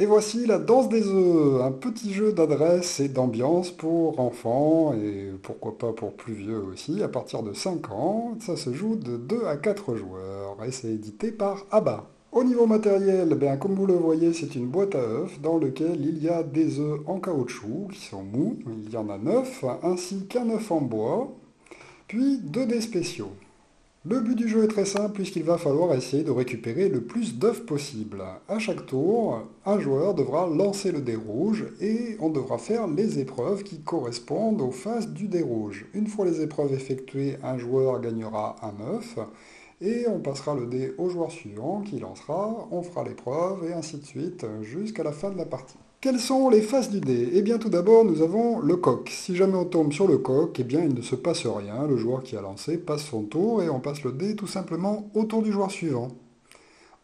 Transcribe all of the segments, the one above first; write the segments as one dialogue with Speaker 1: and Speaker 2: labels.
Speaker 1: Et voici la danse des œufs, un petit jeu d'adresse et d'ambiance pour enfants et pourquoi pas pour plus vieux aussi, à partir de 5 ans. Ça se joue de 2 à 4 joueurs et c'est édité par ABBA. Au niveau matériel, bien, comme vous le voyez, c'est une boîte à œufs dans laquelle il y a des œufs en caoutchouc qui sont mous. Il y en a 9, ainsi qu'un œuf en bois, puis 2 dés spéciaux. Le but du jeu est très simple puisqu'il va falloir essayer de récupérer le plus d'œufs possible. À chaque tour, un joueur devra lancer le dé rouge et on devra faire les épreuves qui correspondent aux faces du dé rouge. Une fois les épreuves effectuées, un joueur gagnera un œuf et on passera le dé au joueur suivant qui lancera, on fera l'épreuve et ainsi de suite jusqu'à la fin de la partie. Quelles sont les faces du dé? Eh bien tout d'abord nous avons le coq. Si jamais on tombe sur le coq, eh bien il ne se passe rien. Le joueur qui a lancé passe son tour et on passe le dé tout simplement au tour du joueur suivant.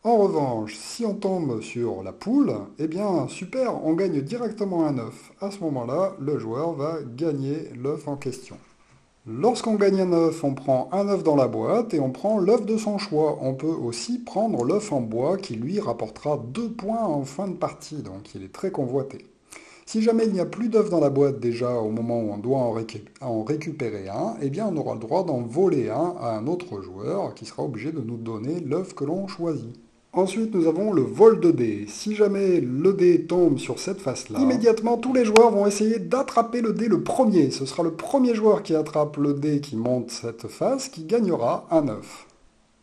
Speaker 1: En revanche, si on tombe sur la poule, eh bien super, on gagne directement un œuf. À ce moment-là, le joueur va gagner l'œuf en question. Lorsqu'on gagne un œuf, on prend un œuf dans la boîte et on prend l'œuf de son choix. On peut aussi prendre l'œuf en bois qui lui rapportera 2 points en fin de partie, donc il est très convoité. Si jamais il n'y a plus d'œufs dans la boîte déjà au moment où on doit en récupérer un, eh bien on aura le droit d'en voler un à un autre joueur qui sera obligé de nous donner l'œuf que l'on choisit. Ensuite, nous avons le vol de dés. Si jamais le dé tombe sur cette face-là, immédiatement tous les joueurs vont essayer d'attraper le dé le premier. Ce sera le premier joueur qui attrape le dé qui monte cette face qui gagnera un œuf.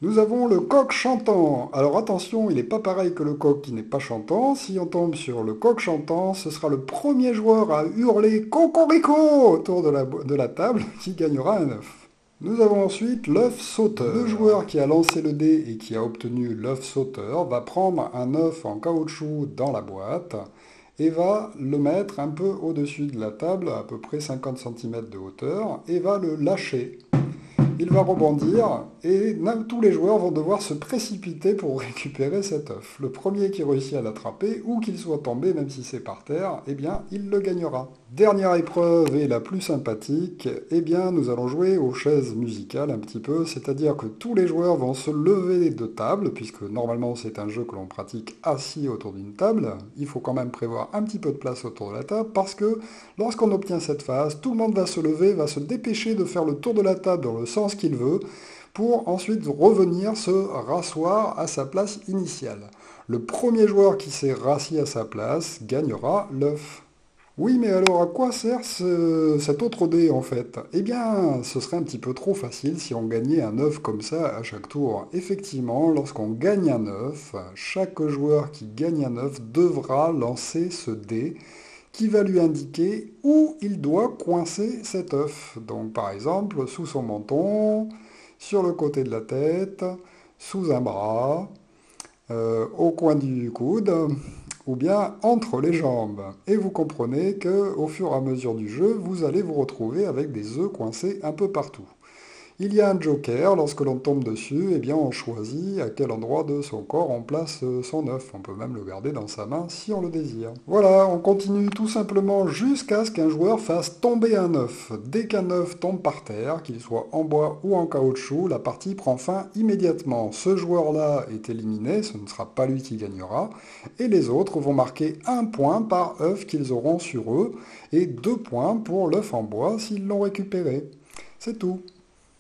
Speaker 1: Nous avons le coq chantant. Alors attention, il n'est pas pareil que le coq qui n'est pas chantant. Si on tombe sur le coq chantant, ce sera le premier joueur à hurler Cocorico autour de la table qui gagnera un œuf. Nous avons ensuite l'œuf sauteur. Le joueur qui a lancé le dé et qui a obtenu l'œuf sauteur va prendre un œuf en caoutchouc dans la boîte et va le mettre un peu au-dessus de la table, à peu près 50 cm de hauteur, et va le lâcher. Il va rebondir et tous les joueurs vont devoir se précipiter pour récupérer cet œuf. Le premier qui réussit à l'attraper, ou qu'il soit tombé, même si c'est par terre, eh bien, il le gagnera. Dernière épreuve et la plus sympathique, eh bien, nous allons jouer aux chaises musicales un petit peu, c'est-à-dire que tous les joueurs vont se lever de table, puisque normalement c'est un jeu que l'on pratique assis autour d'une table. Il faut quand même prévoir un petit peu de place autour de la table, parce que lorsqu'on obtient cette phase, tout le monde va se lever, va se dépêcher de faire le tour de la table dans le sens qu'il veut, pour ensuite revenir se rasseoir à sa place initiale. Le premier joueur qui s'est rassis à sa place gagnera l'œuf. Oui, mais alors à quoi sert cet autre dé en fait? Eh bien, ce serait un petit peu trop facile si on gagnait un œuf comme ça à chaque tour. Effectivement, lorsqu'on gagne un œuf, chaque joueur qui gagne un œuf devra lancer ce dé qui va lui indiquer où il doit coincer cet œuf. Donc par exemple, sous son menton, sur le côté de la tête, sous un bras, au coin du coude, ou bien entre les jambes. Et vous comprenez que au fur et à mesure du jeu, vous allez vous retrouver avec des œufs coincés un peu partout. Il y a un joker, lorsque l'on tombe dessus, eh bien on choisit à quel endroit de son corps on place son œuf. On peut même le garder dans sa main si on le désire. Voilà, on continue tout simplement jusqu'à ce qu'un joueur fasse tomber un œuf. Dès qu'un œuf tombe par terre, qu'il soit en bois ou en caoutchouc, la partie prend fin immédiatement. Ce joueur-là est éliminé, ce ne sera pas lui qui gagnera, et les autres vont marquer un point par œuf qu'ils auront sur eux, et 2 points pour l'œuf en bois s'ils l'ont récupéré. C'est tout.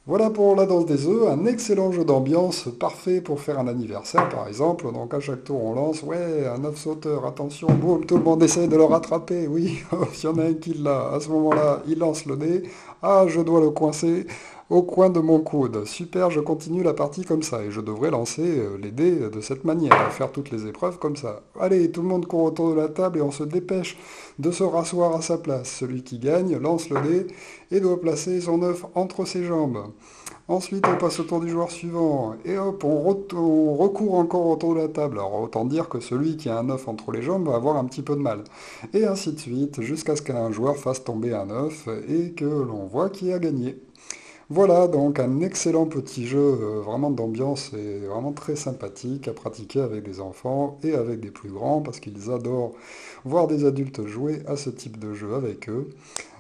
Speaker 1: Voilà pour la danse des œufs, un excellent jeu d'ambiance, parfait pour faire un anniversaire par exemple. Donc à chaque tour on lance, ouais, un œuf sauteur, attention, boum, tout le monde essaie de le rattraper, oui, s'il y en a un qui l'a, à ce moment-là, il lance le dé, ah, je dois le coincer au coin de mon coude. Super, je continue la partie comme ça, et je devrais lancer les dés de cette manière, faire toutes les épreuves comme ça. Allez, tout le monde court autour de la table et on se dépêche de se rasseoir à sa place. Celui qui gagne lance le dé et doit placer son œuf entre ses jambes. Ensuite, on passe au tour du joueur suivant, et hop, on recourt encore autour de la table. Alors autant dire que celui qui a un œuf entre les jambes va avoir un petit peu de mal. Et ainsi de suite, jusqu'à ce qu'un joueur fasse tomber un œuf et que l'on voit qui a gagné. Voilà donc un excellent petit jeu vraiment d'ambiance et vraiment très sympathique à pratiquer avec des enfants et avec des plus grands parce qu'ils adorent voir des adultes jouer à ce type de jeu avec eux.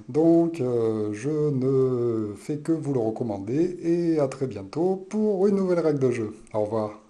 Speaker 1: Donc je ne fais que vous le recommander et à très bientôt pour une nouvelle règle de jeu. Au revoir.